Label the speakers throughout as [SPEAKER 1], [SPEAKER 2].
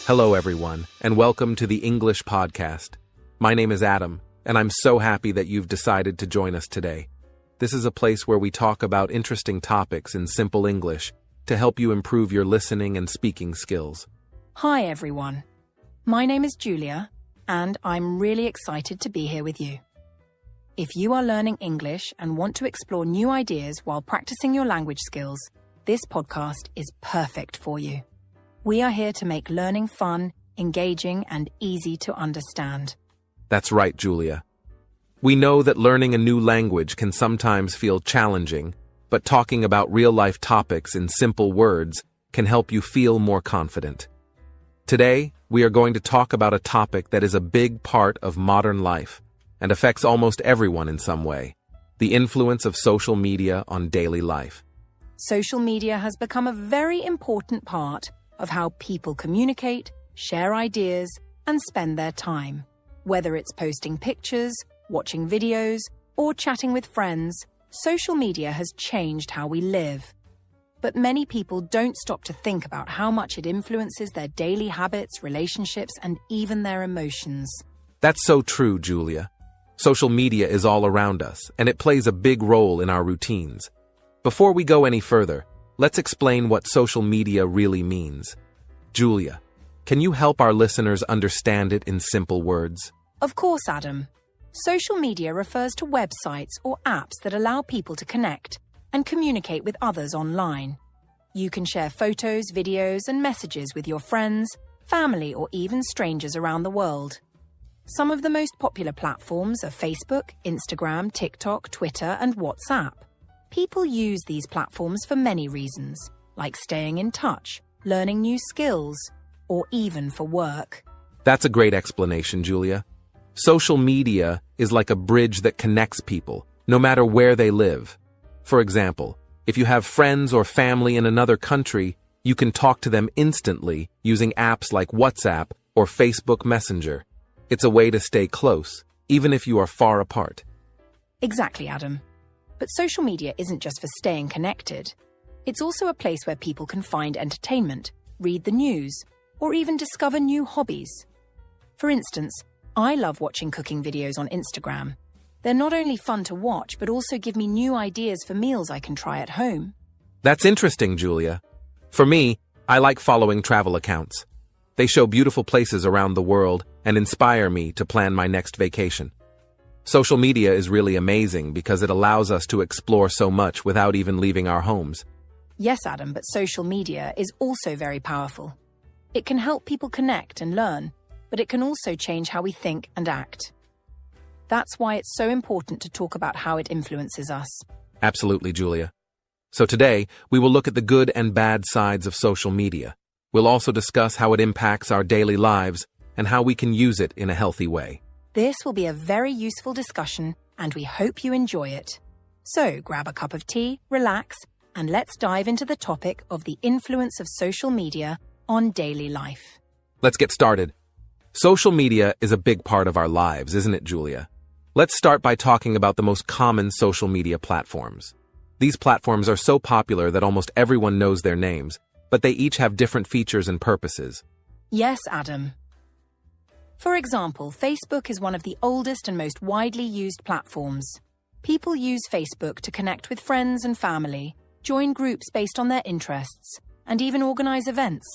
[SPEAKER 1] Hello, everyone, and welcome to the English podcast. My name is Adam, and I'm so happy that you've decided to join us today. This is a place where we talk about interesting topics in simple English to help you improve your listening and speaking skills.
[SPEAKER 2] Hi, everyone. My name is Julia, and I'm really excited to be here with you. If you are learning English and want to explore new ideas while practicing your language skills, this podcast is perfect for you. We are here to make learning fun, engaging, and easy to understand.
[SPEAKER 1] That's right, Julia. We know that learning a new language can sometimes feel challenging, but talking about real-life topics in simple words can help you feel more confident. Today, we are going to talk about a topic that is a big part of modern life and affects almost everyone in some way: the influence of social media on daily life.
[SPEAKER 2] Social media has become a very important part of how people communicate, share ideas, and spend their time. Whether it's posting pictures, watching videos, or chatting with friends, social media has changed how we live. But many people don't stop to think about how much it influences their daily habits, relationships, and even their emotions.
[SPEAKER 1] That's so true, Julia. Social media is all around us, and it plays a big role in our routines. Before we go any further, let's explain what social media really means. Julia, can you help our listeners understand it in simple words?
[SPEAKER 2] Of course, Adam. Social media refers to websites or apps that allow people to connect and communicate with others online. You can share photos, videos, and messages with your friends, family, or even strangers around the world. Some of the most popular platforms are Facebook, Instagram, TikTok, Twitter, and WhatsApp. People use these platforms for many reasons, like staying in touch, learning new skills, or even for work.
[SPEAKER 1] That's a great explanation, Julia. Social media is like a bridge that connects people, no matter where they live. For example, if you have friends or family in another country, you can talk to them instantly using apps like WhatsApp or Facebook Messenger. It's a way to stay close, even if you are far apart.
[SPEAKER 2] Exactly, Adam. But social media isn't just for staying connected. It's also a place where people can find entertainment, read the news, or even discover new hobbies. For instance, I love watching cooking videos on Instagram. They're not only fun to watch, but also give me new ideas for meals I can try at home.
[SPEAKER 1] That's interesting, Julia. For me, I like following travel accounts. They show beautiful places around the world and inspire me to plan my next vacation. Social media is really amazing because it allows us to explore so much without even leaving our homes.
[SPEAKER 2] Yes, Adam, but social media is also very powerful. It can help people connect and learn, but it can also change how we think and act. That's why it's so important to talk about how it influences us.
[SPEAKER 1] Absolutely, Julia. So today, we will look at the good and bad sides of social media. We'll also discuss how it impacts our daily lives and how we can use it in a healthy way.
[SPEAKER 2] This will be a very useful discussion, and we hope you enjoy it. So grab a cup of tea, relax, and let's dive into the topic of the influence of social media on daily life.
[SPEAKER 1] Let's get started. Social media is a big part of our lives, isn't it, Julia? Let's start by talking about the most common social media platforms. These platforms are so popular that almost everyone knows their names, but they each have different features and purposes.
[SPEAKER 2] Yes, Adam. For example, Facebook is one of the oldest and most widely used platforms. People use Facebook to connect with friends and family, join groups based on their interests, and even organize events.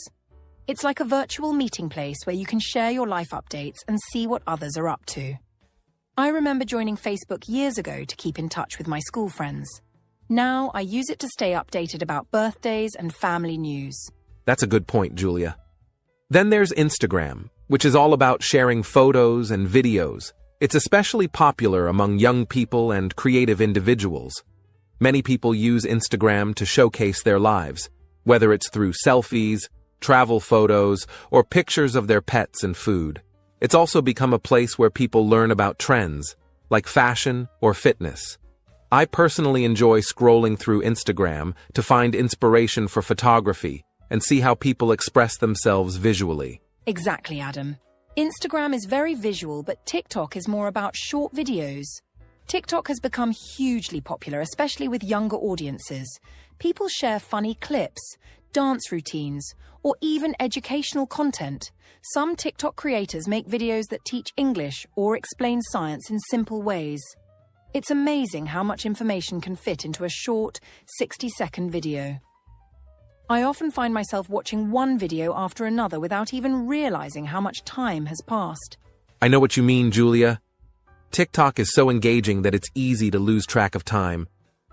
[SPEAKER 2] It's like a virtual meeting place where you can share your life updates and see what others are up to. I remember joining Facebook years ago to keep in touch with my school friends. Now I use it to stay updated about birthdays and family news.
[SPEAKER 1] That's a good point, Julia. Then there's Instagram, which is all about sharing photos and videos. It's especially popular among young people and creative individuals. Many people use Instagram to showcase their lives, whether it's through selfies, travel photos, or pictures of their pets and food. It's also become a place where people learn about trends, like fashion or fitness. I personally enjoy scrolling through Instagram to find inspiration for photography and see how people express themselves visually.
[SPEAKER 2] Exactly, Adam. Instagram is very visual, but TikTok is more about short videos. TikTok has become hugely popular, especially with younger audiences. People share funny clips, dance routines, or even educational content. Some TikTok creators make videos that teach English or explain science in simple ways. It's amazing how much information can fit into a short, 60-second video. I often find myself watching one video after another without even realizing how much time has passed.
[SPEAKER 1] I know what you mean, Julia. TikTok is so engaging that it's easy to lose track of time.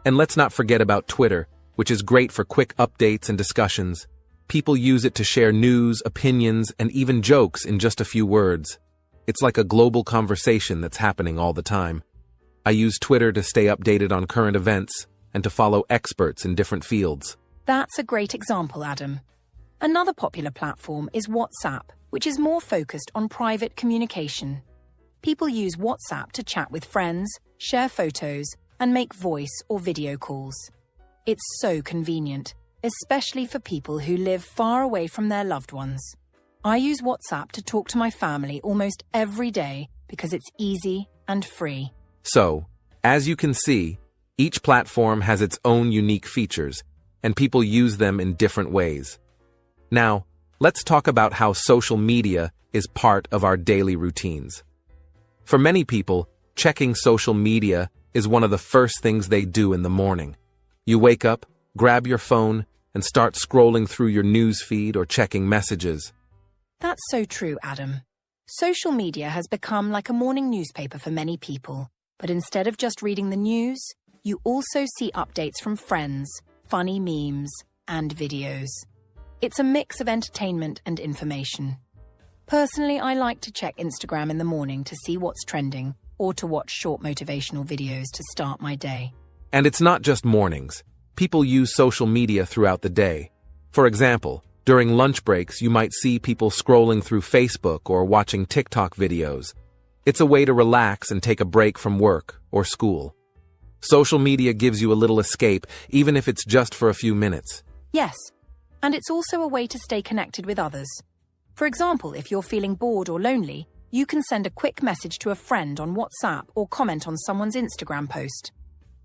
[SPEAKER 1] And let's not forget about Twitter, which is great for quick updates and discussions. People use it to share news, opinions, and even jokes in just a few words. It's like a global conversation that's happening all the time. I use Twitter to stay updated on current events and to follow experts in different fields.
[SPEAKER 2] That's a great example, Adam. Another popular platform is WhatsApp, which is more focused on private communication. People use WhatsApp to chat with friends, share photos, and make voice or video calls. It's so convenient, especially for people who live far away from their loved ones. I use WhatsApp to talk to my family almost every day because it's easy and free.
[SPEAKER 1] So, as you can see, each platform has its own unique features, and people use them in different ways. Now, let's talk about how social media is part of our daily routines. For many people, checking social media is one of the first things they do in the morning. You wake up, grab your phone, and start scrolling through your news feed or checking messages.
[SPEAKER 2] That's so true, Adam. Social media has become like a morning newspaper for many people. But instead of just reading the news, you also see updates from friends, funny memes, and videos. It's a mix of entertainment and information. Personally, I like to check Instagram in the morning to see what's trending or to watch short motivational videos to start my day.
[SPEAKER 1] And it's not just mornings. People use social media throughout the day. For example, during lunch breaks, you might see people scrolling through Facebook or watching TikTok videos. It's a way to relax and take a break from work or school. Social media gives you a little escape, even if it's just for a few minutes.
[SPEAKER 2] Yes, and it's also a way to stay connected with others. For example, if you're feeling bored or lonely, you can send a quick message to a friend on WhatsApp or comment on someone's Instagram post.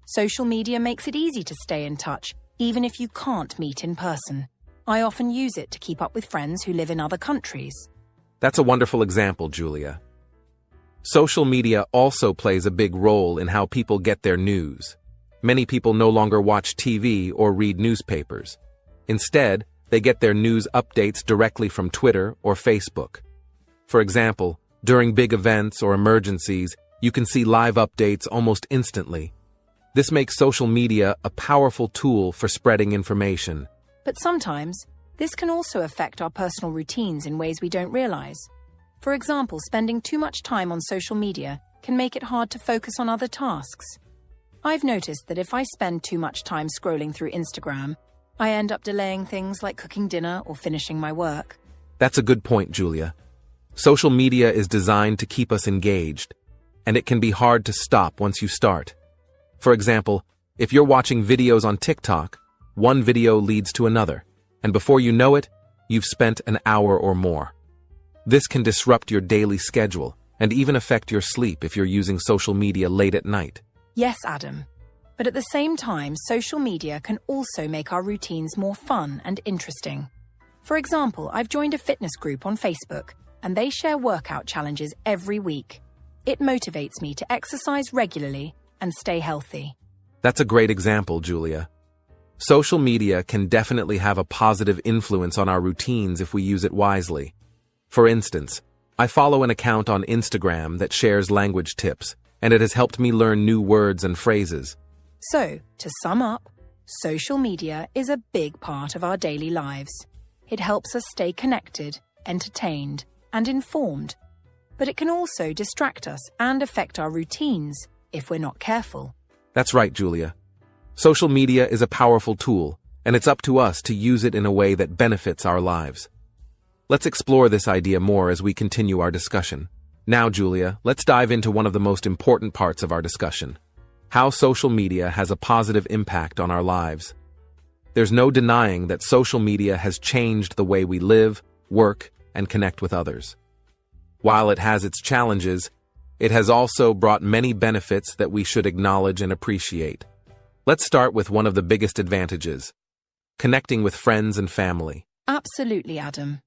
[SPEAKER 2] Social media makes it easy to stay in touch, even if you can't meet in person. I often use it to keep up with friends who live in other countries.
[SPEAKER 1] That's a wonderful example, Julia. Social media also plays a big role in how people get their news. Many people no longer watch TV or read newspapers. Instead, they get their news updates directly from Twitter or Facebook. For example, during big events or emergencies, you can see live updates almost instantly. This makes social media a powerful tool for spreading information.
[SPEAKER 2] But sometimes, this can also affect our personal routines in ways we don't realize. For example, spending too much time on social media can make it hard to focus on other tasks. I've noticed that if I spend too much time scrolling through Instagram, I end up delaying things like cooking dinner or finishing my work.
[SPEAKER 1] That's a good point, Julia. Social media is designed to keep us engaged, and it can be hard to stop once you start. For example, if you're watching videos on TikTok, one video leads to another, and before you know it, you've spent an hour or more. This can disrupt your daily schedule and even affect your sleep if you're using social media late at night.
[SPEAKER 2] Yes, Adam. But at the same time, social media can also make our routines more fun and interesting. For example, I've joined a fitness group on Facebook, and they share workout challenges every week. It motivates me to exercise regularly and stay healthy.
[SPEAKER 1] That's a great example, Julia. Social media can definitely have a positive influence on our routines if we use it wisely. For instance, I follow an account on Instagram that shares language tips, and it has helped me learn new words and phrases.
[SPEAKER 2] So, to sum up, social media is a big part of our daily lives. It helps us stay connected, entertained, and informed. But it can also distract us and affect our routines if we're not careful.
[SPEAKER 1] That's right, Julia. Social media is a powerful tool, and it's up to us to use it in a way that benefits our lives. Let's explore this idea more as we continue our discussion. Now, Julia, let's dive into one of the most important parts of our discussion: how social media has a positive impact on our lives. There's no denying that social media has changed the way we live, work, and connect with others. While it has its challenges, it has also brought many benefits that we should acknowledge and appreciate. Let's start with one of the biggest advantages: connecting with friends and family.
[SPEAKER 2] Absolutely, Adam.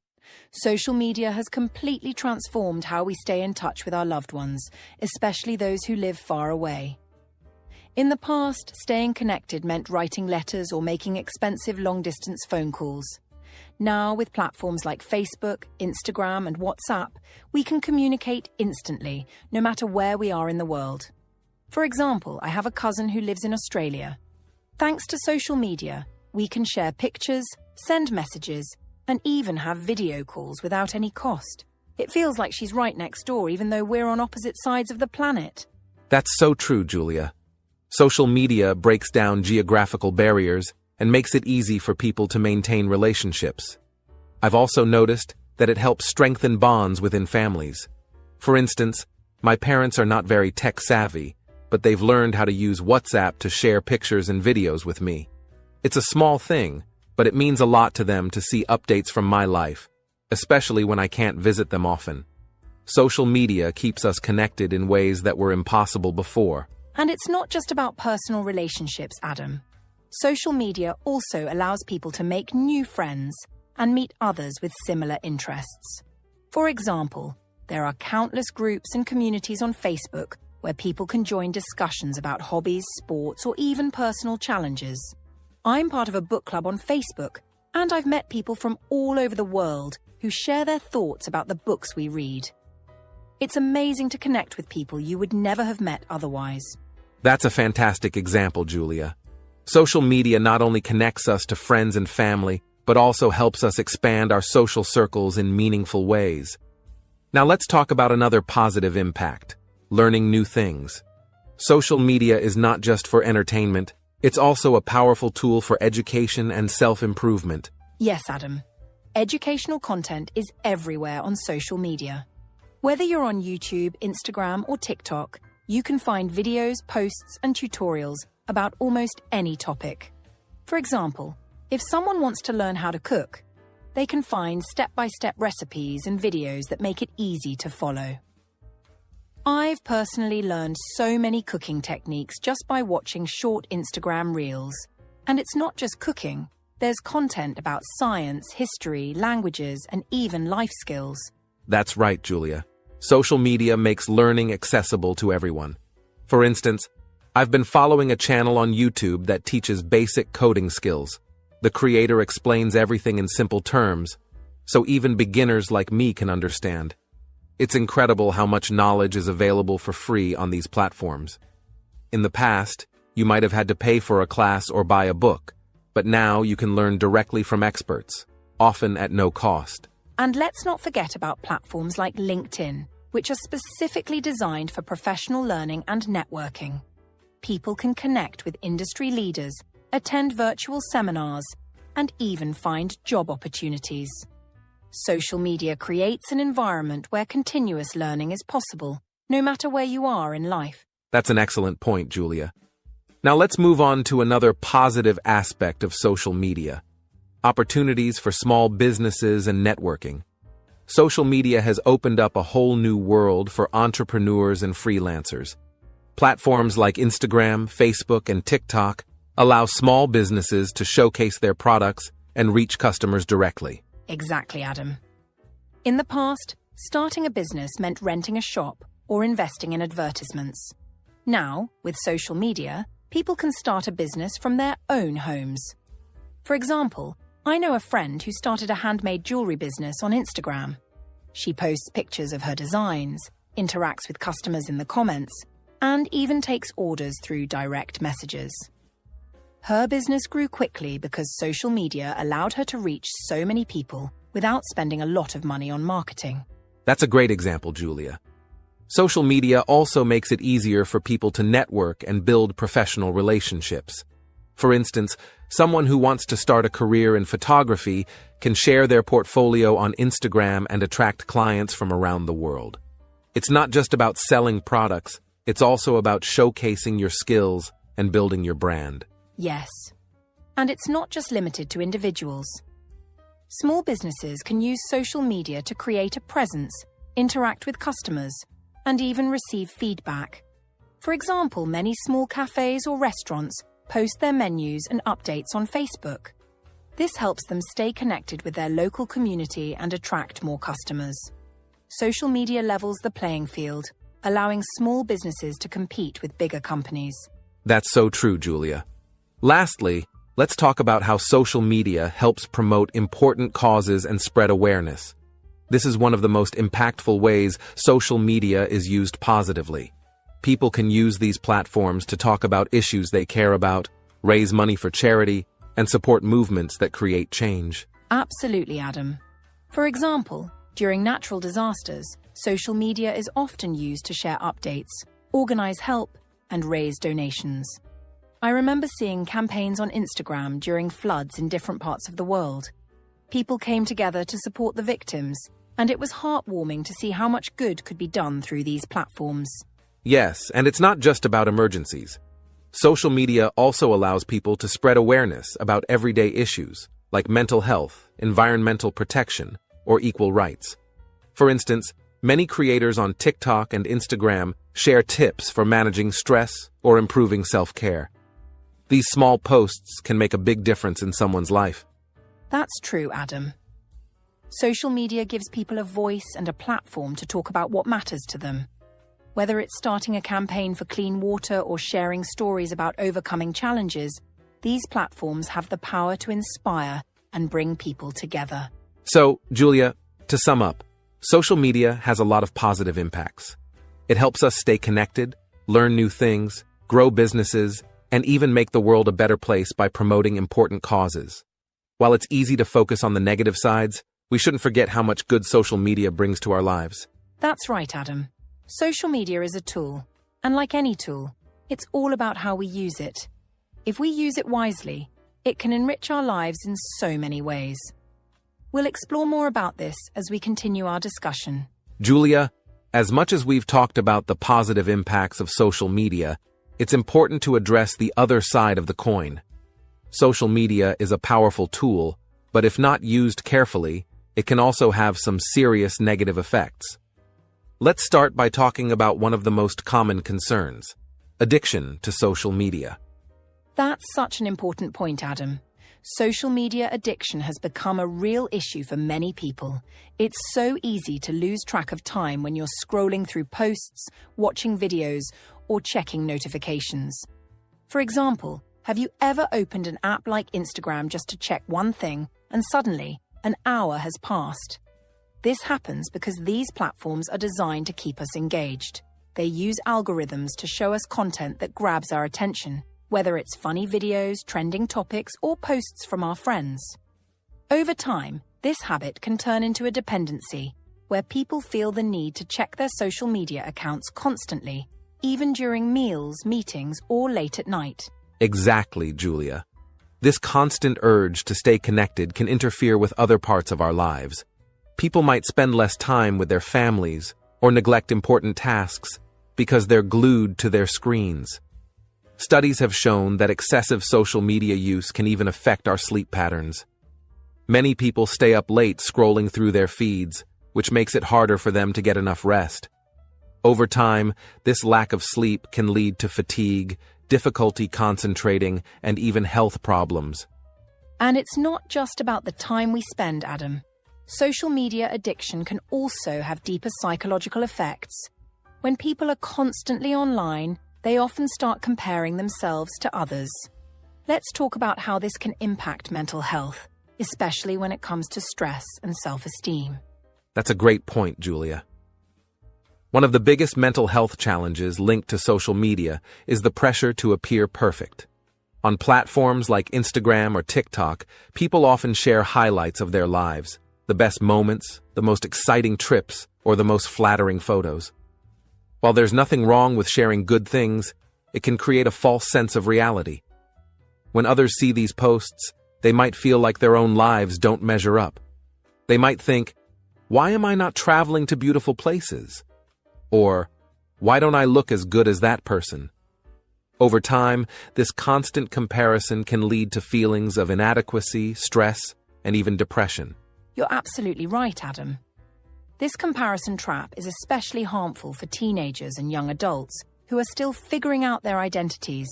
[SPEAKER 2] Social media has completely transformed how we stay in touch with our loved ones, especially those who live far away. In the past, staying connected meant writing letters or making expensive long-distance phone calls. Now, with platforms like Facebook, Instagram, and WhatsApp, we can communicate instantly, no matter where we are in the world. For example, I have a cousin who lives in Australia. Thanks to social media, we can share pictures, send messages, and even have video calls without any cost. It feels like she's right next door, even though we're on opposite sides of the planet.
[SPEAKER 1] That's so true, Julia. Social media breaks down geographical barriers and makes it easy for people to maintain relationships. I've also noticed that it helps strengthen bonds within families. For instance, my parents are not very tech-savvy, but they've learned how to use WhatsApp to share pictures and videos with me. It's a small thing, but it means a lot to them to see updates from my life, especially when I can't visit them often. Social media keeps us connected in ways that were impossible before.
[SPEAKER 2] And it's not just about personal relationships, Adam. Social media also allows people to make new friends and meet others with similar interests. For example, there are countless groups and communities on Facebook where people can join discussions about hobbies, sports, or even personal challenges. I'm part of a book club on Facebook, and I've met people from all over the world who share their thoughts about the books we read. It's amazing to connect with people you would never have met otherwise.
[SPEAKER 1] That's a fantastic example, Julia. Social media not only connects us to friends and family, but also helps us expand our social circles in meaningful ways. Now let's talk about another positive impact: learning new things. Social media is not just for entertainment, it's also a powerful tool for education and self-improvement.
[SPEAKER 2] Yes, Adam. Educational content is everywhere on social media. Whether you're on YouTube, Instagram, or TikTok, you can find videos, posts, and tutorials about almost any topic. For example, if someone wants to learn how to cook, they can find step-by-step recipes and videos that make it easy to follow. I've personally learned so many cooking techniques just by watching short Instagram reels. And it's not just cooking. There's content about science, history, languages, and even life skills.
[SPEAKER 1] That's right, Julia. Social media makes learning accessible to everyone. For instance, I've been following a channel on YouTube that teaches basic coding skills. The creator explains everything in simple terms, so even beginners like me can understand. It's incredible how much knowledge is available for free on these platforms. In the past, you might have had to pay for a class or buy a book, but now you can learn directly from experts, often at no cost.
[SPEAKER 2] And let's not forget about platforms like LinkedIn, which are specifically designed for professional learning and networking. People can connect with industry leaders, attend virtual seminars, and even find job opportunities. Social media creates an environment where continuous learning is possible, no matter where you are in life.
[SPEAKER 1] That's an excellent point, Julia. Now let's move on to another positive aspect of social media: opportunities for small businesses and networking. Social media has opened up a whole new world for entrepreneurs and freelancers. Platforms like Instagram, Facebook, and TikTok allow small businesses to showcase their products and reach customers directly.
[SPEAKER 2] Exactly, Adam. In the past, starting a business meant renting a shop or investing in advertisements. Now, with social media, people can start a business from their own homes. For example, I know a friend who started a handmade jewelry business on Instagram. She posts pictures of her designs, interacts with customers in the comments, and even takes orders through direct messages. Her business grew quickly because social media allowed her to reach so many people without spending a lot of money on marketing.
[SPEAKER 1] That's a great example, Julia. Social media also makes it easier for people to network and build professional relationships. For instance, someone who wants to start a career in photography can share their portfolio on Instagram and attract clients from around the world. It's not just about selling products, it's also about showcasing your skills and building your brand.
[SPEAKER 2] Yes. And it's not just limited to individuals. Small businesses can use social media to create a presence, interact with customers, and even receive feedback. For example, many small cafes or restaurants post their menus and updates on Facebook. This helps them stay connected with their local community and attract more customers. Social media levels the playing field, allowing small businesses to compete with bigger companies.
[SPEAKER 1] That's so true, Julia. Lastly, let's talk about how social media helps promote important causes and spread awareness. This is one of the most impactful ways social media is used positively. People can use these platforms to talk about issues they care about, raise money for charity, and support movements that create change.
[SPEAKER 2] Absolutely, Adam. For example, during natural disasters, social media is often used to share updates, organize help, and raise donations. I remember seeing campaigns on Instagram during floods in different parts of the world. People came together to support the victims, and it was heartwarming to see how much good could be done through these platforms.
[SPEAKER 1] Yes, and it's not just about emergencies. Social media also allows people to spread awareness about everyday issues, like mental health, environmental protection, or equal rights. For instance, many creators on TikTok and Instagram share tips for managing stress or improving self-care. These small posts can make a big difference in someone's life.
[SPEAKER 2] That's true, Adam. Social media gives people a voice and a platform to talk about what matters to them. Whether it's starting a campaign for clean water or sharing stories about overcoming challenges, these platforms have the power to inspire and bring people together.
[SPEAKER 1] So, Julia, to sum up, social media has a lot of positive impacts. It helps us stay connected, learn new things, grow businesses, and even make the world a better place by promoting important causes. While it's easy to focus on the negative sides, we shouldn't forget how much good social media brings to our lives.
[SPEAKER 2] That's right, Adam. Social media is a tool, and like any tool, it's all about how we use it. If we use it wisely, it can enrich our lives in so many ways. We'll explore more about this as we continue our discussion.
[SPEAKER 1] Julia, as much as we've talked about the positive impacts of social media, it's important to address the other side of the coin. Social media is a powerful tool, but if not used carefully, it can also have some serious negative effects. Let's start by talking about one of the most common concerns: addiction to social media.
[SPEAKER 2] That's such an important point, Adam. Social media addiction has become a real issue for many people. It's so easy to lose track of time when you're scrolling through posts, watching videos, or checking notifications. For example, have you ever opened an app like Instagram just to check one thing, and suddenly an hour has passed? This happens because these platforms are designed to keep us engaged. They use algorithms to show us content that grabs our attention, whether it's funny videos, trending topics, or posts from our friends. Over time, this habit can turn into a dependency, where people feel the need to check their social media accounts constantly, even during meals, meetings, or late at night.
[SPEAKER 1] Exactly, Julia. This constant urge to stay connected can interfere with other parts of our lives. People might spend less time with their families or neglect important tasks because they're glued to their screens. Studies have shown that excessive social media use can even affect our sleep patterns. Many people stay up late scrolling through their feeds, which makes it harder for them to get enough rest. Over time, this lack of sleep can lead to fatigue, difficulty concentrating, and even health problems.
[SPEAKER 2] And it's not just about the time we spend, Adam. Social media addiction can also have deeper psychological effects. When people are constantly online, they often start comparing themselves to others. Let's talk about how this can impact mental health, especially when it comes to stress and self-esteem.
[SPEAKER 1] That's a great point, Julia. One of the biggest mental health challenges linked to social media is the pressure to appear perfect. On platforms like Instagram or TikTok, people often share highlights of their lives, the best moments, the most exciting trips, or the most flattering photos. While there's nothing wrong with sharing good things, it can create a false sense of reality. When others see these posts, they might feel like their own lives don't measure up. They might think, "Why am I not traveling to beautiful places?" Or, "Why don't I look as good as that person?" Over time, this constant comparison can lead to feelings of inadequacy, stress, and even depression.
[SPEAKER 2] You're absolutely right, Adam. This comparison trap is especially harmful for teenagers and young adults who are still figuring out their identities.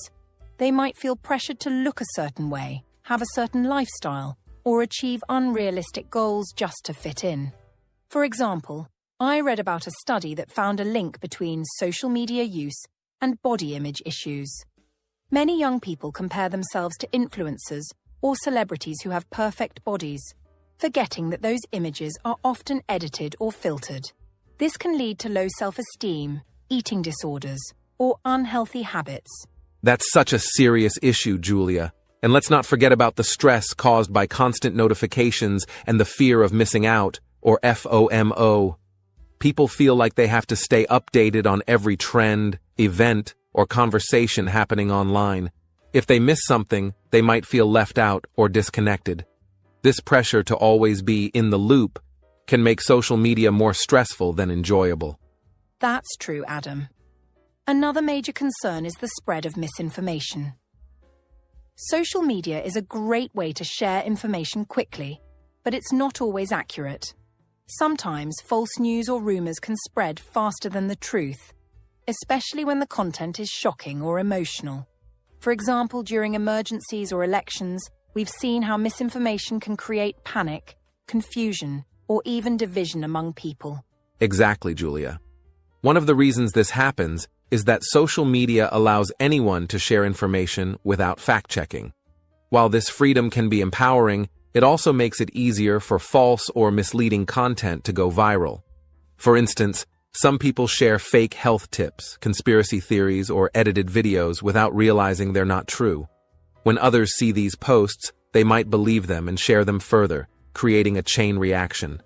[SPEAKER 2] They might feel pressured to look a certain way, have a certain lifestyle, or achieve unrealistic goals just to fit in. For example, I read about a study that found a link between social media use and body image issues. Many young people compare themselves to influencers or celebrities who have perfect bodies, forgetting that those images are often edited or filtered. This can lead to low self-esteem, eating disorders, or unhealthy habits.
[SPEAKER 1] That's such a serious issue, Julia. And let's not forget about the stress caused by constant notifications and the fear of missing out, or FOMO. People feel like they have to stay updated on every trend, event, or conversation happening online. If they miss something, they might feel left out or disconnected. This pressure to always be in the loop can make social media more stressful than enjoyable.
[SPEAKER 2] That's true, Adam. Another major concern is the spread of misinformation. Social media is a great way to share information quickly, but it's not always accurate. Sometimes false news or rumors can spread faster than the truth, especially when the content is shocking or emotional. For example, during emergencies or elections, we've seen how misinformation can create panic, confusion, or even division among people.
[SPEAKER 1] Exactly, Julia. One of the reasons this happens is that social media allows anyone to share information without fact-checking. While this freedom can be empowering, it also makes it easier for false or misleading content to go viral. For instance, some people share fake health tips, conspiracy theories, or edited videos without realizing they're not true. When others see these posts, they might believe them and share them further, creating a chain reaction.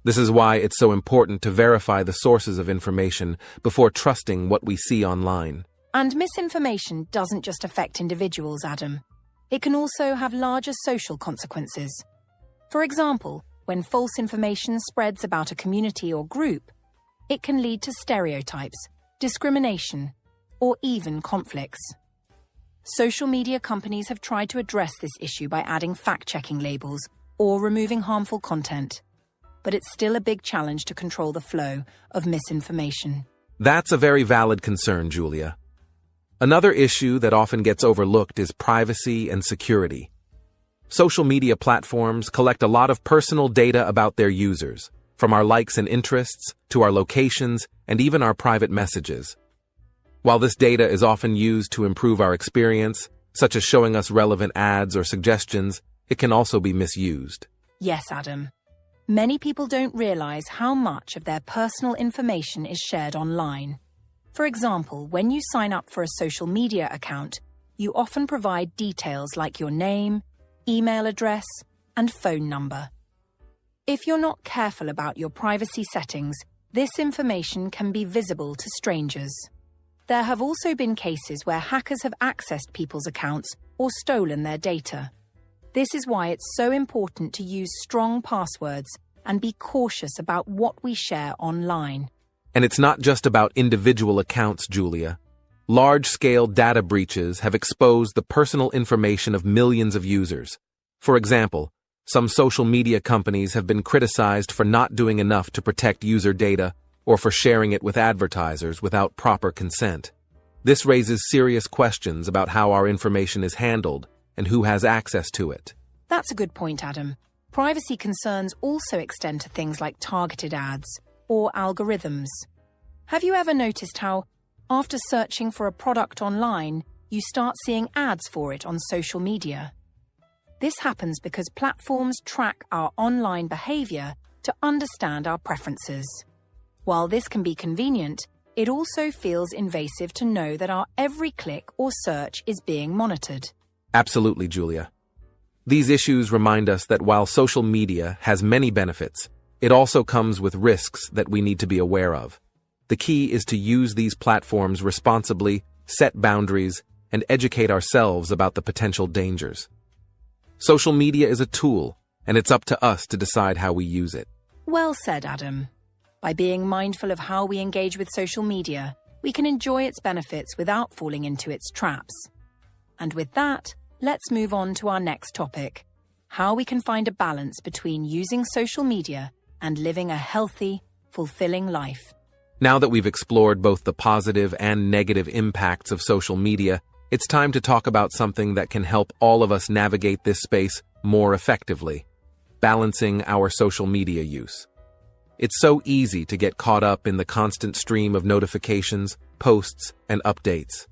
[SPEAKER 1] This is why it's so important to verify the sources of information before trusting what we see online.
[SPEAKER 2] And misinformation doesn't just affect individuals, Adam. It can also have larger social consequences. For example, when false information spreads about a community or group, it can lead to stereotypes, discrimination, or even conflicts. Social media companies have tried to address this issue by adding fact-checking labels or removing harmful content. But it's still a big challenge to control the flow of misinformation.
[SPEAKER 1] That's a very valid concern, Julia. Another issue that often gets overlooked is privacy and security. Social media platforms collect a lot of personal data about their users, from our likes and interests to our locations and even our private messages. While this data is often used to improve our experience, such as showing us relevant ads or suggestions, it can also be misused.
[SPEAKER 2] Yes, Adam. Many people don't realize how much of their personal information is shared online. For example, when you sign up for a social media account, you often provide details like your name, email address, and phone number. If you're not careful about your privacy settings, this information can be visible to strangers. There have also been cases where hackers have accessed people's accounts or stolen their data. This is why it's so important to use strong passwords and be cautious about what we share online.
[SPEAKER 1] And it's not just about individual accounts, Julia. Large-scale data breaches have exposed the personal information of millions of users. For example, some social media companies have been criticized for not doing enough to protect user data or for sharing it with advertisers without proper consent. This raises serious questions about how our information is handled and who has access to it.
[SPEAKER 2] That's a good point, Adam. Privacy concerns also extend to things like targeted ads or algorithms. Have you ever noticed how, after searching for a product online, you start seeing ads for it on social media? This happens because platforms track our online behavior to understand our preferences. While this can be convenient, it also feels invasive to know that our every click or search is being monitored.
[SPEAKER 1] Absolutely, Julia. These issues remind us that while social media has many benefits, it also comes with risks that we need to be aware of. The key is to use these platforms responsibly, set boundaries, and educate ourselves about the potential dangers. Social media is a tool, and it's up to us to decide how we use it.
[SPEAKER 2] Well said, Adam. By being mindful of how we engage with social media, we can enjoy its benefits without falling into its traps. And with that, let's move on to our next topic: how we can find a balance between using social media and living a healthy, fulfilling life.
[SPEAKER 1] Now that we've explored both the positive and negative impacts of social media, it's time to talk about something that can help all of us navigate this space more effectively: balancing our social media use. It's so easy to get caught up in the constant stream of notifications, posts, and updates.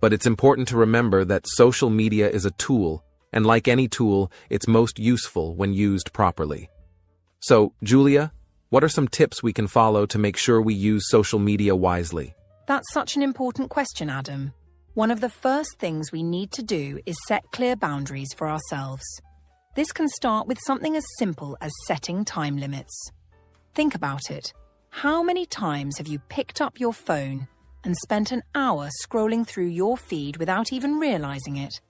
[SPEAKER 1] But it's important to remember that social media is a tool, and like any tool, it's most useful when used properly. So, Julia, what are some tips we can follow to make sure we use social media wisely?
[SPEAKER 2] That's such an important question, Adam. One of the first things we need to do is set clear boundaries for ourselves. This can start with something as simple as setting time limits. Think about it. How many times have you picked up your phone and spent an hour scrolling through your feed without even realizing it?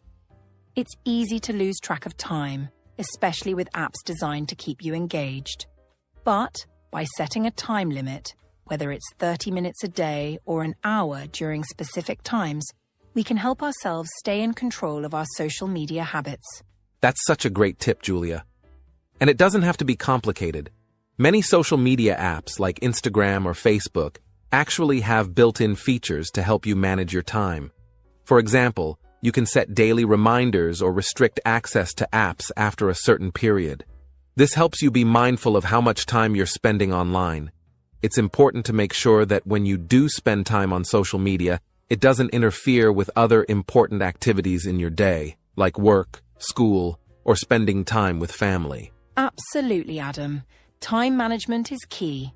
[SPEAKER 2] It's easy to lose track of time, especially with apps designed to keep you engaged. But by setting a time limit, whether it's 30 minutes a day or an hour during specific times, we can help ourselves stay in control of our social media habits.
[SPEAKER 1] That's such a great tip, Julia. And it doesn't have to be complicated. Many social media apps like Instagram or Facebook actually have built-in features to help you manage your time. For example, you can set daily reminders or restrict access to apps after a certain period. This helps you be mindful of how much time you're spending online. It's important to make sure that when you do spend time on social media, it doesn't interfere with other important activities in your day, like work, school, or spending time with family.
[SPEAKER 2] Absolutely, Adam. Time management is key.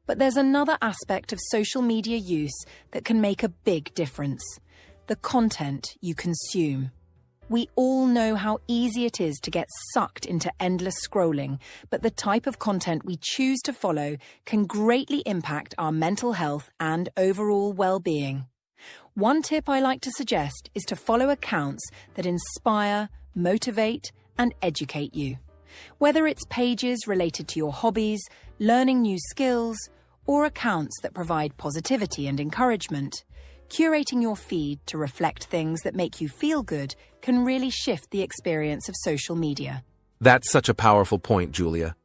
[SPEAKER 2] But there's another aspect of social media use that can make a big difference: the content you consume. We all know how easy it is to get sucked into endless scrolling, but the type of content we choose to follow can greatly impact our mental health and overall well-being. One tip I like to suggest is to follow accounts that inspire, motivate, and educate you. Whether it's pages related to your hobbies, learning new skills, or accounts that provide positivity and encouragement, curating your feed to reflect things that make you feel good can really shift the experience of social media.
[SPEAKER 1] That's such a powerful point, Julia.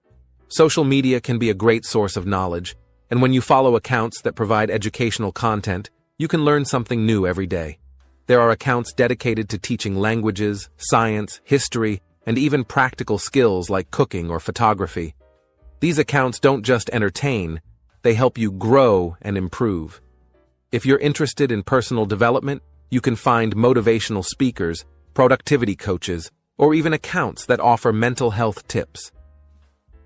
[SPEAKER 1] Social media can be a great source of knowledge, and when you follow accounts that provide educational content, you can learn something new every day. There are accounts dedicated to teaching languages, science, history, and even practical skills like cooking or photography. These accounts don't just entertain, they help you grow and improve. If you're interested in personal development, you can find motivational speakers, productivity coaches, or even accounts that offer mental health tips.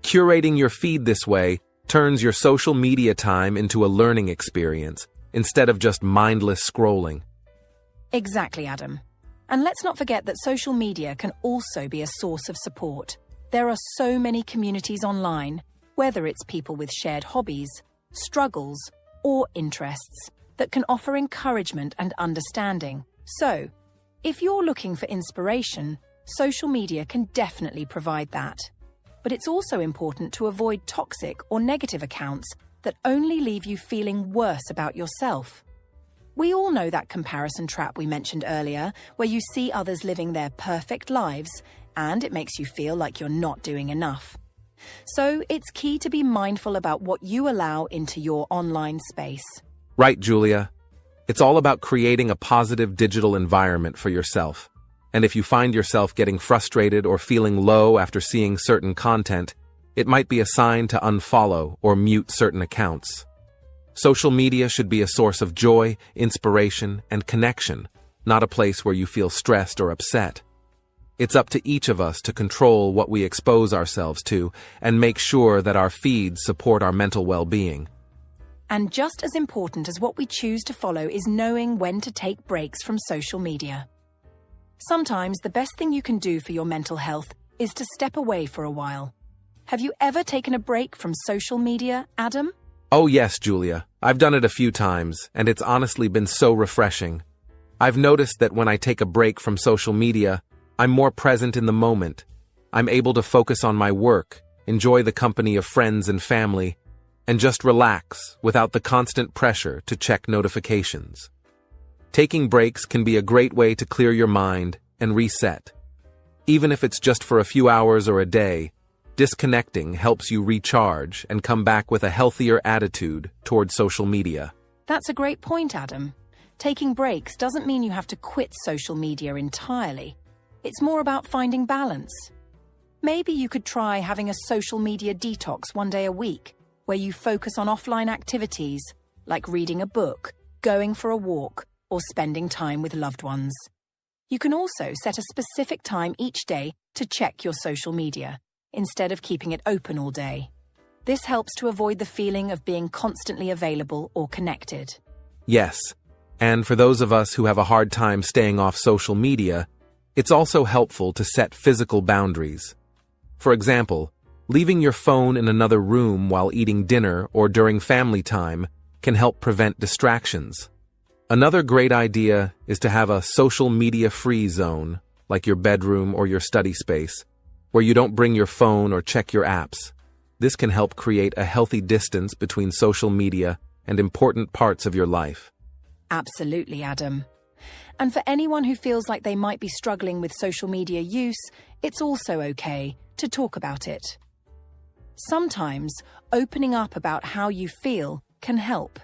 [SPEAKER 1] Curating your feed this way turns your social media time into a learning experience instead of just mindless scrolling.
[SPEAKER 2] Exactly, Adam. And let's not forget that social media can also be a source of support. There are so many communities online, whether it's people with shared hobbies, struggles, or interests, that can offer encouragement and understanding. So, if you're looking for inspiration, social media can definitely provide that. But it's also important to avoid toxic or negative accounts that only leave you feeling worse about yourself. We all know that comparison trap we mentioned earlier, where you see others living their perfect lives, and it makes you feel like you're not doing enough. So it's key to be mindful about what you allow into your online space.
[SPEAKER 1] Right, Julia. It's all about creating a positive digital environment for yourself. And if you find yourself getting frustrated or feeling low after seeing certain content, it might be a sign to unfollow or mute certain accounts. Social media should be a source of joy, inspiration, and connection, not a place where you feel stressed or upset. It's up to each of us to control what we expose ourselves to and make sure that our feeds support our mental well-being.
[SPEAKER 2] And just as important as what we choose to follow is knowing when to take breaks from social media. Sometimes the best thing you can do for your mental health is to step away for a while. Have you ever taken a break from social media, Adam?
[SPEAKER 1] Oh yes, Julia. I've done it a few times, and it's honestly been so refreshing. I've noticed that when I take a break from social media, I'm more present in the moment. I'm able to focus on my work, enjoy the company of friends and family, and just relax without the constant pressure to check notifications. Taking breaks can be a great way to clear your mind and reset. Even if it's just for a few hours or a day, disconnecting helps you recharge and come back with a healthier attitude toward social media.
[SPEAKER 2] That's a great point, Adam. Taking breaks doesn't mean you have to quit social media entirely. It's more about finding balance. Maybe you could try having a social media detox one day a week, where you focus on offline activities like reading a book, going for a walk, or spending time with loved ones. You can also set a specific time each day to check your social media, instead of keeping it open all day. This helps to avoid the feeling of being constantly available or connected.
[SPEAKER 1] Yes, and for those of us who have a hard time staying off social media, it's also helpful to set physical boundaries. For example, leaving your phone in another room while eating dinner or during family time can help prevent distractions. Another great idea is to have a social media-free zone, like your bedroom or your study space, where you don't bring your phone or check your apps. This can help create a healthy distance between social media and important parts of your life.
[SPEAKER 2] Absolutely, Adam. And for anyone who feels like they might be struggling with social media use, it's also okay to talk about it. Sometimes opening up about how you feel can help.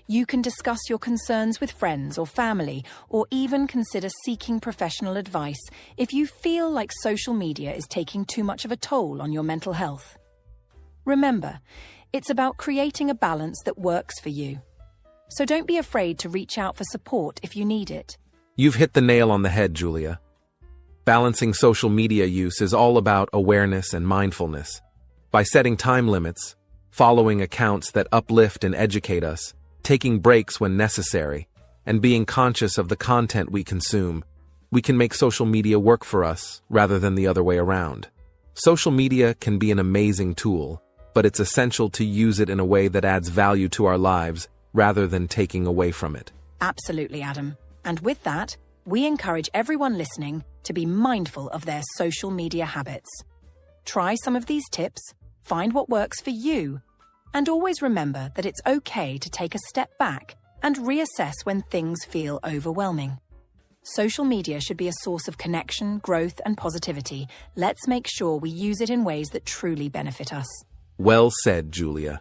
[SPEAKER 2] You can discuss your concerns with friends or family, or even consider seeking professional advice if you feel like social media is taking too much of a toll on your mental health. Remember, it's about creating a balance that works for you. So don't be afraid to reach out for support if you need it.
[SPEAKER 1] You've hit the nail on the head, Julia. Balancing social media use is all about awareness and mindfulness. By setting time limits, following accounts that uplift and educate us, taking breaks when necessary, and being conscious of the content we consume, we can make social media work for us rather than the other way around. Social media can be an amazing tool, but it's essential to use it in a way that adds value to our lives rather than taking away from it.
[SPEAKER 2] Absolutely, Adam. And with that, we encourage everyone listening to be mindful of their social media habits. Try some of these tips, find what works for you, and always remember that it's okay to take a step back and reassess when things feel overwhelming. Social media should be a source of connection, growth, and positivity. Let's make sure we use it in ways that truly benefit us.
[SPEAKER 1] Well said, Julia.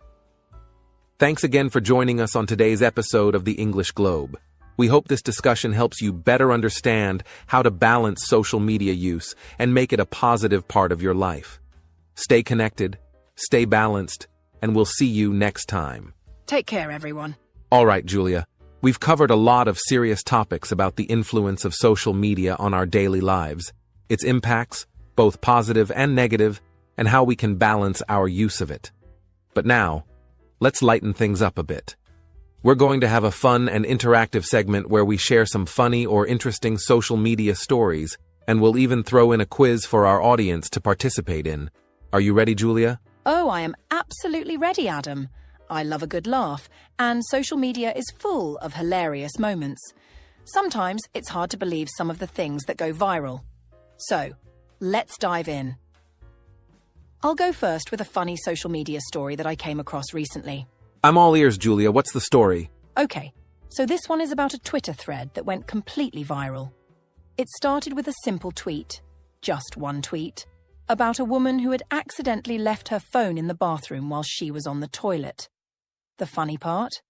[SPEAKER 1] Thanks again for joining us on today's episode of the English Globe. We hope this discussion helps you better understand how to balance social media use and make it a positive part of your life. Stay connected, stay balanced, and we'll see you next time.
[SPEAKER 2] Take care, everyone.
[SPEAKER 1] All right, Julia. We've covered a lot of serious topics about the influence of social media on our daily lives, its impacts, both positive and negative, and how we can balance our use of it. But now, let's lighten things up a bit. We're going to have a fun and interactive segment where we share some funny or interesting social media stories, and we'll even throw in a quiz for our audience to participate in. Are you ready, Julia?
[SPEAKER 2] Oh, I am absolutely ready, Adam. I love a good laugh, and social media is full of hilarious moments. Sometimes it's hard to believe some of the things that go viral. So, let's dive in. I'll go first with a funny social media story that I came across recently.
[SPEAKER 1] I'm all ears, Julia. What's the story?
[SPEAKER 2] Okay, so this one is about a Twitter thread that went completely viral. It started with a simple tweet, just one tweet, about a woman who had accidentally left her phone in the bathroom while she was on the toilet. The funny part?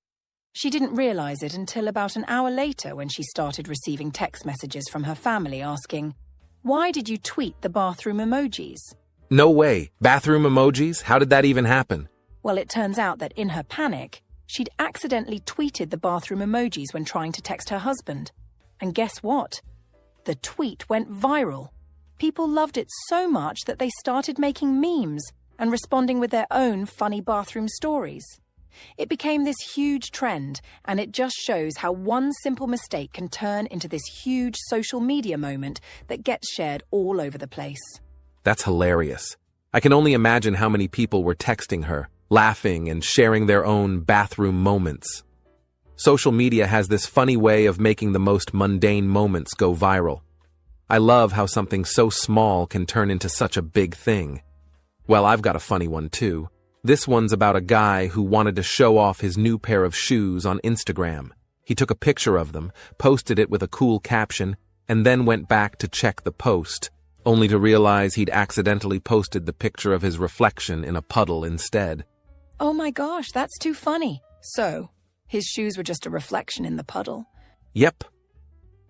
[SPEAKER 2] She didn't realize it until about an hour later when she started receiving text messages from her family asking, "Why did you tweet the bathroom emojis?"
[SPEAKER 1] No way. Bathroom emojis? How did that even happen?
[SPEAKER 2] Well, it turns out that in her panic, she'd accidentally tweeted the bathroom emojis when trying to text her husband. And guess what? The tweet went viral. People loved it so much that they started making memes and responding with their own funny bathroom stories. It became this huge trend, and it just shows how one simple mistake can turn into this huge social media moment that gets shared all over the place.
[SPEAKER 1] That's hilarious. I can only imagine how many people were texting her, laughing and sharing their own bathroom moments. Social media has this funny way of making the most mundane moments go viral. I love how something so small can turn into such a big thing. Well, I've got a funny one too. This one's about a guy who wanted to show off his new pair of shoes on Instagram. He took a picture of them, posted it with a cool caption, and then went back to check the post, only to realize he'd accidentally posted the picture of his reflection in a puddle instead.
[SPEAKER 2] Oh my gosh, that's too funny. So, his shoes were just a reflection in the puddle.
[SPEAKER 1] Yep.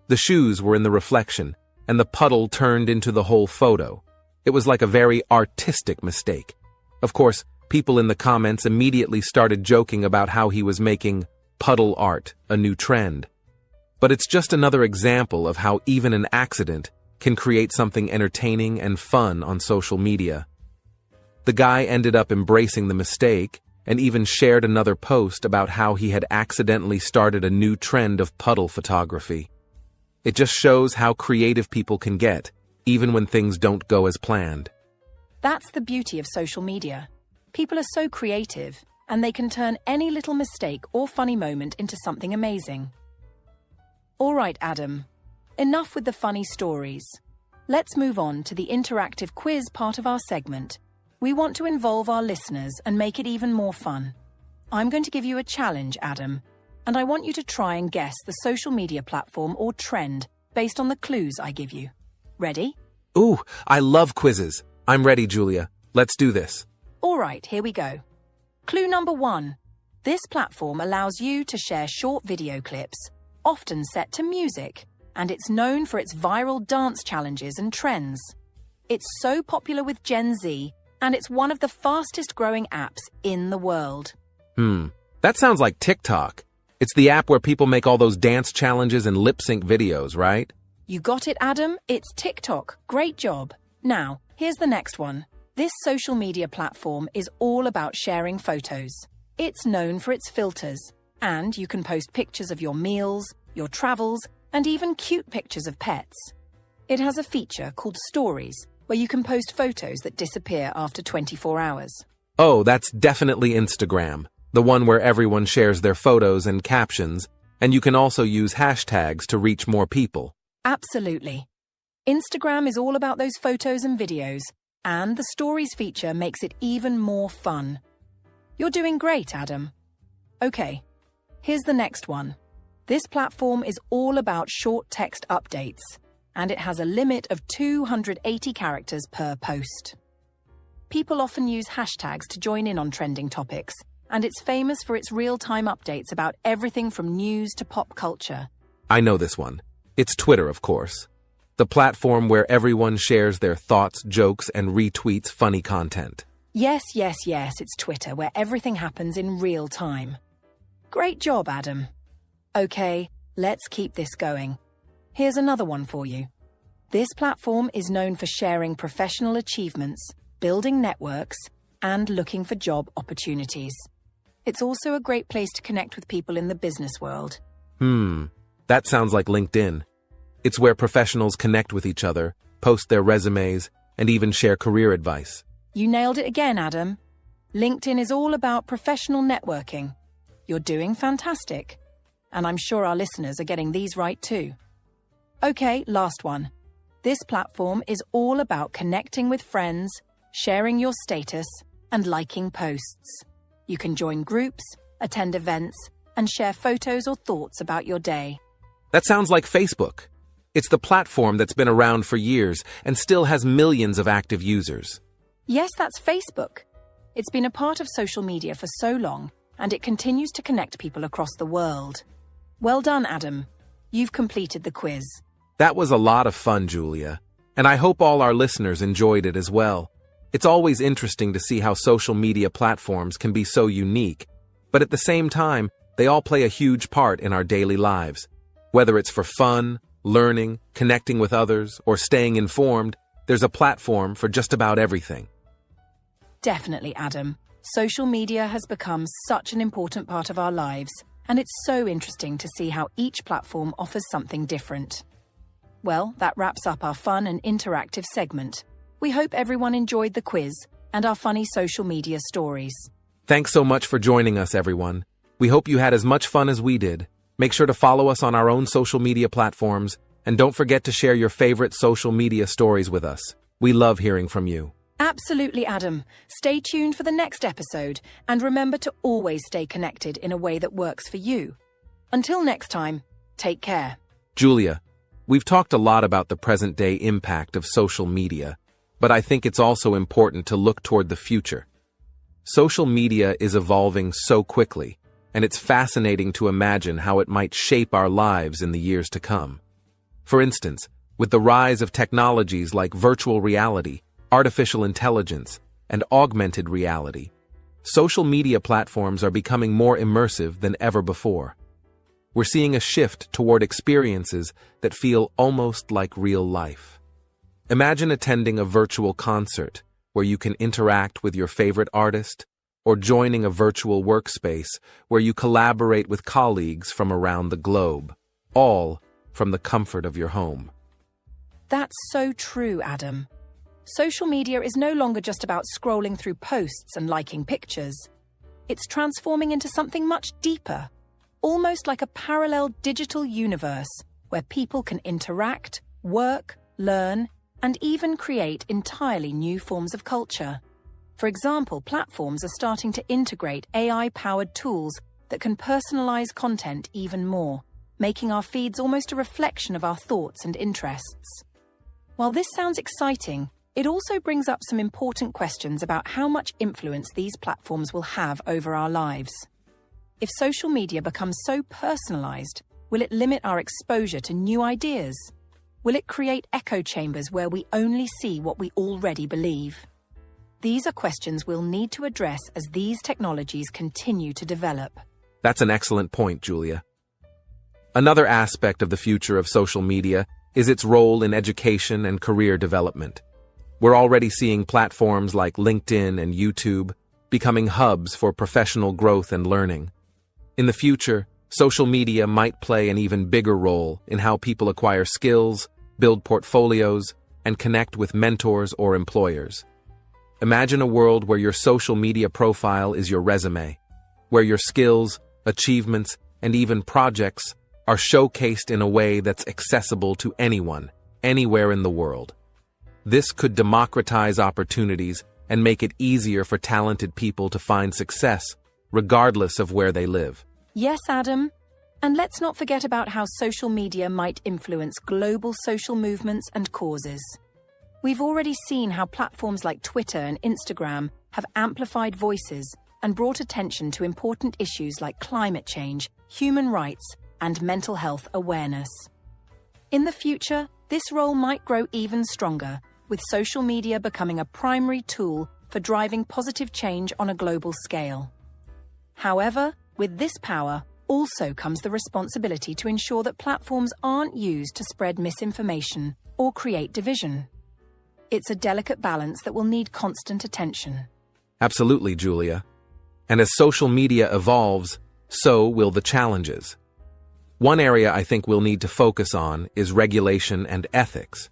[SPEAKER 1] The shoes were in the reflection, and the puddle turned into the whole photo. It was like a very artistic mistake. Of course, people in the comments immediately started joking about how he was making puddle art a new trend. But it's just another example of how even an accident can create something entertaining and fun on social media. The guy ended up embracing the mistake and even shared another post about how he had accidentally started a new trend of puddle photography. It just shows how creative people can get, even when things don't go as planned.
[SPEAKER 2] That's the beauty of social media. People are so creative, and they can turn any little mistake or funny moment into something amazing. All right, Adam. Enough with the funny stories. Let's move on to the interactive quiz part of our segment. We want to involve our listeners and make it even more fun. I'm going to give you a challenge, Adam, and I want you to try and guess the social media platform or trend based on the clues I give you. Ready?
[SPEAKER 1] Ooh, I love quizzes. I'm ready, Julia. Let's do this.
[SPEAKER 2] All right, here we go. Clue number 1. This platform allows you to share short video clips, often set to music, and it's known for its viral dance challenges and trends. It's so popular with Gen Z, and it's one of the fastest growing apps in the world.
[SPEAKER 1] That sounds like TikTok. It's the app where people make all those dance challenges and lip-sync videos, right?
[SPEAKER 2] You got it, Adam. It's TikTok. Great job. Now, here's the next one. This social media platform is all about sharing photos. It's known for its filters, and you can post pictures of your meals, your travels, and even cute pictures of pets. It has a feature called Stories, where you can post photos that disappear after 24 hours.
[SPEAKER 1] Oh, that's definitely Instagram, the one where everyone shares their photos and captions, and you can also use hashtags to reach more people.
[SPEAKER 2] Absolutely. Instagram is all about those photos and videos, and the Stories feature makes it even more fun. You're doing great, Adam. Okay, here's the next one. This platform is all about short text updates, and it has a limit of 280 characters per post. People often use hashtags to join in on trending topics, and it's famous for its real-time updates about everything from news to pop culture.
[SPEAKER 1] I know this one. It's Twitter, of course. The platform where everyone shares their thoughts, jokes, and retweets funny content.
[SPEAKER 2] Yes, it's Twitter, where everything happens in real time. Great job, Adam. Okay, let's keep this going. Here's another one for you. This platform is known for sharing professional achievements, building networks, and looking for job opportunities. It's also a great place to connect with people in the business world.
[SPEAKER 1] That sounds like LinkedIn. It's where professionals connect with each other, post their resumes, and even share career advice.
[SPEAKER 2] You nailed it again, Adam. LinkedIn is all about professional networking. You're doing fantastic. And I'm sure our listeners are getting these right too. Okay, last one. This platform is all about connecting with friends, sharing your status, and liking posts. You can join groups, attend events, and share photos or thoughts about your day.
[SPEAKER 1] That sounds like Facebook. It's the platform that's been around for years and still has millions of active users.
[SPEAKER 2] Yes, that's Facebook. It's been a part of social media for so long, and it continues to connect people across the world. Well done, Adam. You've completed the quiz.
[SPEAKER 1] That was a lot of fun, Julia, and I hope all our listeners enjoyed it as well. It's always interesting to see how social media platforms can be so unique, but at the same time, they all play a huge part in our daily lives. Whether it's for fun, learning, connecting with others, or staying informed, there's a platform for just about everything.
[SPEAKER 2] Definitely, Adam. Social media has become such an important part of our lives, and it's so interesting to see how each platform offers something different. Well, that wraps up our fun and interactive segment. We hope everyone enjoyed the quiz and our funny social media stories.
[SPEAKER 1] Thanks so much for joining us, everyone. We hope you had as much fun as we did. Make sure to follow us on our own social media platforms, and don't forget to share your favorite social media stories with us. We love hearing from you.
[SPEAKER 2] Absolutely, Adam. Stay tuned for the next episode, and remember to always stay connected in a way that works for you. Until next time, take care.
[SPEAKER 1] Julia, we've talked a lot about the present-day impact of social media, but I think it's also important to look toward the future. Social media is evolving so quickly, and it's fascinating to imagine how it might shape our lives in the years to come. For instance, with the rise of technologies like virtual reality, artificial intelligence, and augmented reality, social media platforms are becoming more immersive than ever before. We're seeing a shift toward experiences that feel almost like real life. Imagine attending a virtual concert where you can interact with your favorite artist, or joining a virtual workspace where you collaborate with colleagues from around the globe, all from the comfort of your home.
[SPEAKER 2] That's so true, Adam. Social media is no longer just about scrolling through posts and liking pictures. It's transforming into something much deeper, almost like a parallel digital universe where people can interact, work, learn, and even create entirely new forms of culture. For example, platforms are starting to integrate AI-powered tools that can personalize content even more, making our feeds almost a reflection of our thoughts and interests. While this sounds exciting, it also brings up some important questions about how much influence these platforms will have over our lives. If social media becomes so personalized, will it limit our exposure to new ideas? Will it create echo chambers where we only see what we already believe? These are questions we'll need to address as these technologies continue to develop.
[SPEAKER 1] That's an excellent point, Julia. Another aspect of the future of social media is its role in education and career development. We're already seeing platforms like LinkedIn and YouTube becoming hubs for professional growth and learning. In the future, social media might play an even bigger role in how people acquire skills, build portfolios, and connect with mentors or employers. Imagine a world where your social media profile is your resume, where your skills, achievements, and even projects are showcased in a way that's accessible to anyone, anywhere in the world. This could democratize opportunities and make it easier for talented people to find success, regardless of where they live.
[SPEAKER 2] Yes, Adam. And let's not forget about how social media might influence global social movements and causes. We've already seen how platforms like Twitter and Instagram have amplified voices and brought attention to important issues like climate change, human rights, and mental health awareness. In the future, this role might grow even stronger, with social media becoming a primary tool for driving positive change on a global scale. However, with this power also comes the responsibility to ensure that platforms aren't used to spread misinformation or create division. It's a delicate balance that will need constant attention.
[SPEAKER 1] Absolutely, Julia. And as social media evolves, so will the challenges. One area I think we'll need to focus on is regulation and ethics.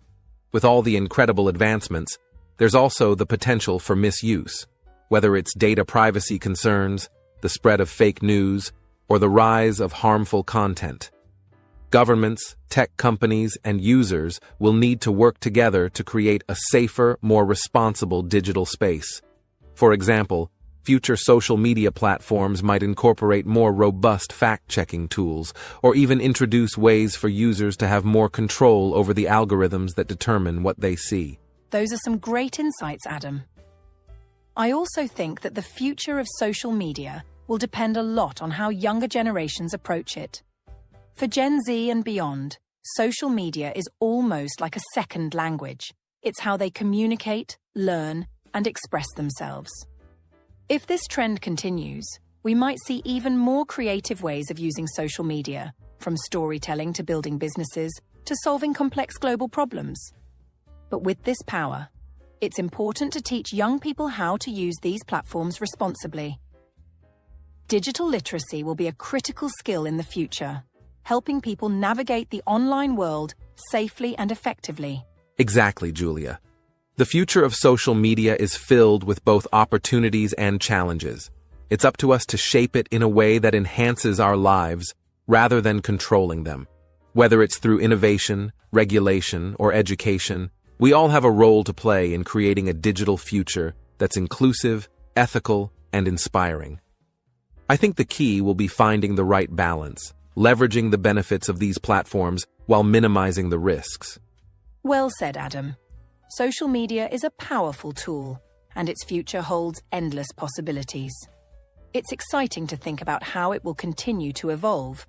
[SPEAKER 1] With all the incredible advancements, there's also the potential for misuse, whether it's data privacy concerns, the spread of fake news, or the rise of harmful content. Governments, tech companies, and users will need to work together to create a safer, more responsible digital space. For example, future social media platforms might incorporate more robust fact-checking tools, or even introduce ways for users to have more control over the algorithms that determine what they see.
[SPEAKER 2] Those are some great insights, Adam. I also think that the future of social media will depend a lot on how younger generations approach it. For Gen Z and beyond, social media is almost like a second language. It's how they communicate, learn, and express themselves. If this trend continues, we might see even more creative ways of using social media, from storytelling to building businesses to solving complex global problems. But with this power, it's important to teach young people how to use these platforms responsibly. Digital literacy will be a critical skill in the future, helping people navigate the online world safely and effectively.
[SPEAKER 1] Exactly, Julia. The future of social media is filled with both opportunities and challenges. It's up to us to shape it in a way that enhances our lives rather than controlling them. Whether it's through innovation, regulation, or education, we all have a role to play in creating a digital future that's inclusive, ethical, and inspiring. I think the key will be finding the right balance, leveraging the benefits of these platforms while minimizing the risks.
[SPEAKER 2] Well said, Adam. Social media is a powerful tool, and its future holds endless possibilities. It's exciting to think about how it will continue to evolve,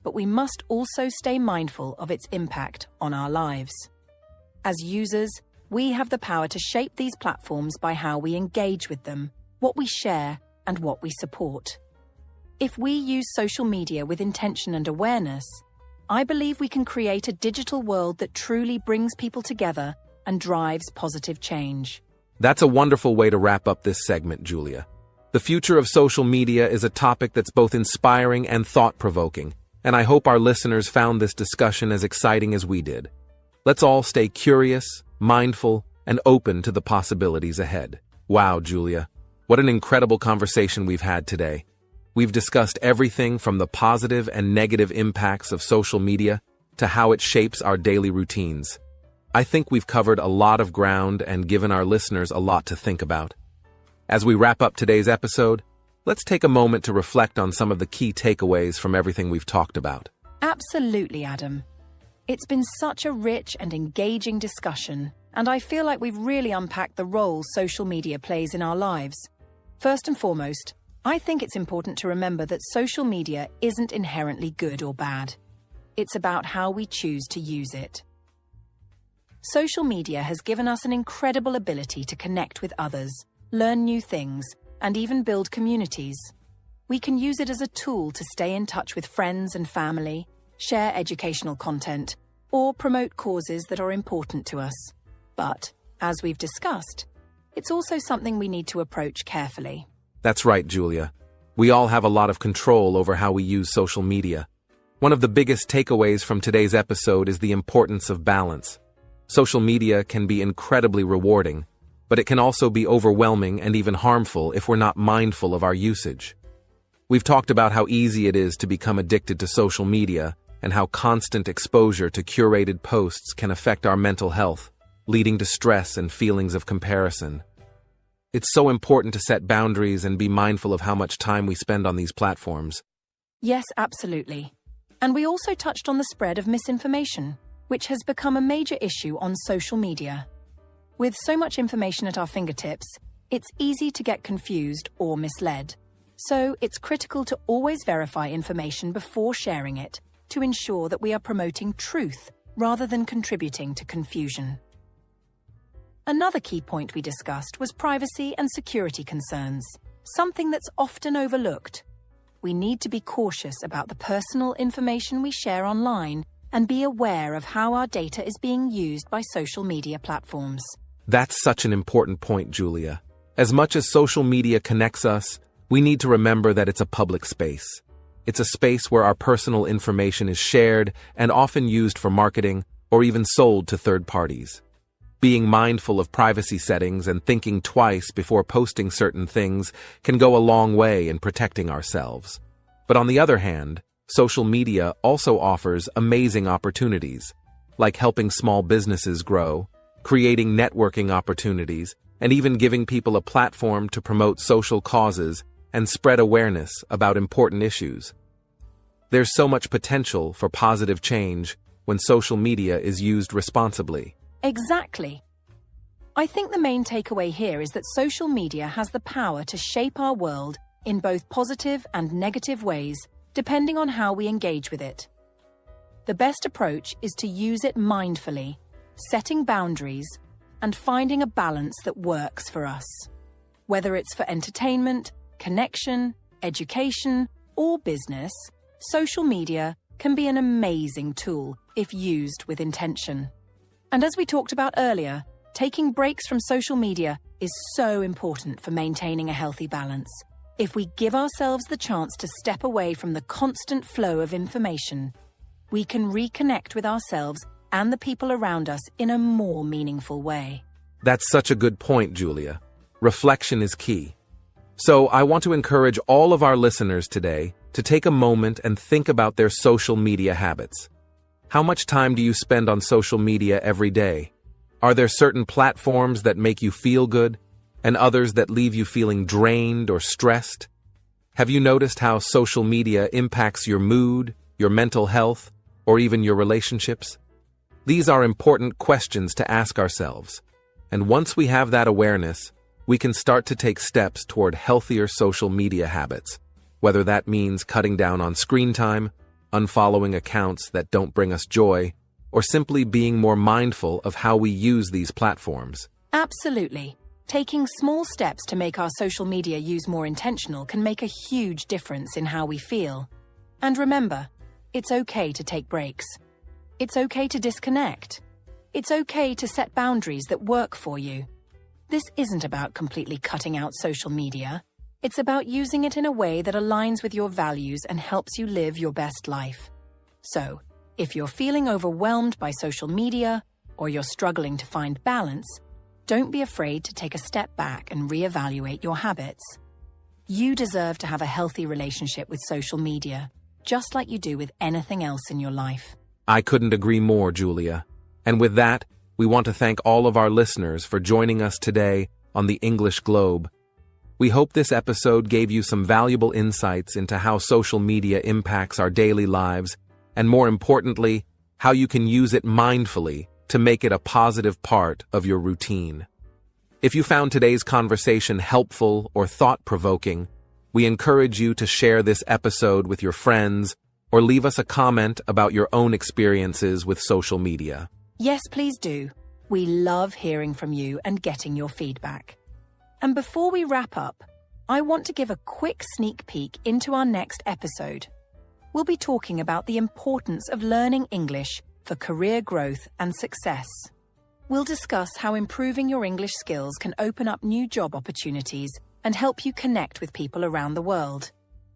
[SPEAKER 2] but we must also stay mindful of its impact on our lives. As users, we have the power to shape these platforms by how we engage with them, what we share, and what we support. If we use social media with intention and awareness, I believe we can create a digital world that truly brings people together and drives positive change.
[SPEAKER 1] That's a wonderful way to wrap up this segment, Julia. The future of social media is a topic that's both inspiring and thought-provoking, and I hope our listeners found this discussion as exciting as we did. Let's all stay curious, mindful, and open to the possibilities ahead. Wow, Julia, what an incredible conversation we've had today. We've discussed everything from the positive and negative impacts of social media to how it shapes our daily routines. I think we've covered a lot of ground and given our listeners a lot to think about. As we wrap up today's episode, let's take a moment to reflect on some of the key takeaways from everything we've talked about.
[SPEAKER 2] Absolutely, Adam. It's been such a rich and engaging discussion, and I feel like we've really unpacked the role social media plays in our lives. First and foremost, I think it's important to remember that social media isn't inherently good or bad. It's about how we choose to use it. Social media has given us an incredible ability to connect with others, learn new things, and even build communities. We can use it as a tool to stay in touch with friends and family, share educational content, or promote causes that are important to us. But, as we've discussed, it's also something we need to approach carefully.
[SPEAKER 1] That's right, Julia. We all have a lot of control over how we use social media. One of the biggest takeaways from today's episode is the importance of balance. Social media can be incredibly rewarding, but it can also be overwhelming and even harmful if we're not mindful of our usage. We've talked about how easy it is to become addicted to social media and how constant exposure to curated posts can affect our mental health, leading to stress and feelings of comparison. It's so important to set boundaries and be mindful of how much time we spend on these platforms.
[SPEAKER 2] Yes, absolutely. And we also touched on the spread of misinformation, which has become a major issue on social media. With so much information at our fingertips, it's easy to get confused or misled. So it's critical to always verify information before sharing it to ensure that we are promoting truth rather than contributing to confusion. Another key point we discussed was privacy and security concerns, something that's often overlooked. We need to be cautious about the personal information we share online and be aware of how our data is being used by social media platforms.
[SPEAKER 1] That's such an important point, Julia. As much as social media connects us, we need to remember that it's a public space. It's a space where our personal information is shared and often used for marketing or even sold to third parties. Being mindful of privacy settings and thinking twice before posting certain things can go a long way in protecting ourselves. But on the other hand, social media also offers amazing opportunities, like helping small businesses grow, creating networking opportunities, and even giving people a platform to promote social causes and spread awareness about important issues. There's so much potential for positive change when social media is used responsibly.
[SPEAKER 2] Exactly. I think the main takeaway here is that social media has the power to shape our world in both positive and negative ways, depending on how we engage with it. The best approach is to use it mindfully, setting boundaries, and finding a balance that works for us. Whether it's for entertainment, connection, education, or business, social media can be an amazing tool if used with intention. And as we talked about earlier, taking breaks from social media is so important for maintaining a healthy balance. If we give ourselves the chance to step away from the constant flow of information, we can reconnect with ourselves and the people around us in a more meaningful way.
[SPEAKER 1] That's such a good point, Julia. Reflection is key. So I want to encourage all of our listeners today to take a moment and think about their social media habits. How much time do you spend on social media every day? Are there certain platforms that make you feel good and others that leave you feeling drained or stressed? Have you noticed how social media impacts your mood, your mental health, or even your relationships? These are important questions to ask ourselves. And once we have that awareness, we can start to take steps toward healthier social media habits, whether that means cutting down on screen time, unfollowing accounts that don't bring us joy, or simply being more mindful of how we use these platforms.
[SPEAKER 2] Absolutely. Taking small steps to make our social media use more intentional can make a huge difference in how we feel. And remember, it's okay to take breaks. It's okay to disconnect. It's okay to set boundaries that work for you. This isn't about completely cutting out social media. It's about using it in a way that aligns with your values and helps you live your best life. So, if you're feeling overwhelmed by social media or you're struggling to find balance, don't be afraid to take a step back and reevaluate your habits. You deserve to have a healthy relationship with social media, just like you do with anything else in your life.
[SPEAKER 1] I couldn't agree more, Julia. And with that, we want to thank all of our listeners for joining us today on the English Globe. We hope this episode gave you some valuable insights into how social media impacts our daily lives, and more importantly, how you can use it mindfully to make it a positive part of your routine. If you found today's conversation helpful or thought-provoking, we encourage you to share this episode with your friends or leave us a comment about your own experiences with social media.
[SPEAKER 2] Yes, please do. We love hearing from you and getting your feedback. And before we wrap up, I want to give a quick sneak peek into our next episode. We'll be talking about the importance of learning English for career growth and success. We'll discuss how improving your English skills can open up new job opportunities and help you connect with people around the world.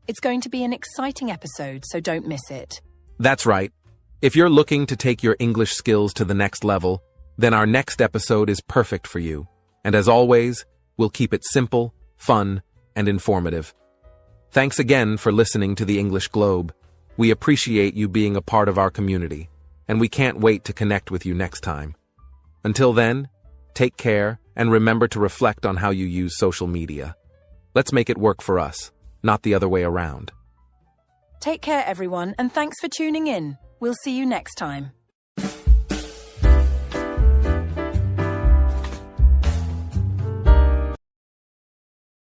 [SPEAKER 2] It's going to be an exciting episode, so don't miss it.
[SPEAKER 1] That's right. If you're looking to take your English skills to the next level, then our next episode is perfect for you. And as always, we'll keep it simple, fun, and informative. Thanks again for listening to the English Globe. We appreciate you being a part of our community, and we can't wait to connect with you next time. Until then, take care and remember to reflect on how you use social media. Let's make it work for us, not the other way around.
[SPEAKER 2] Take care, everyone, and thanks for tuning in. We'll see you next time.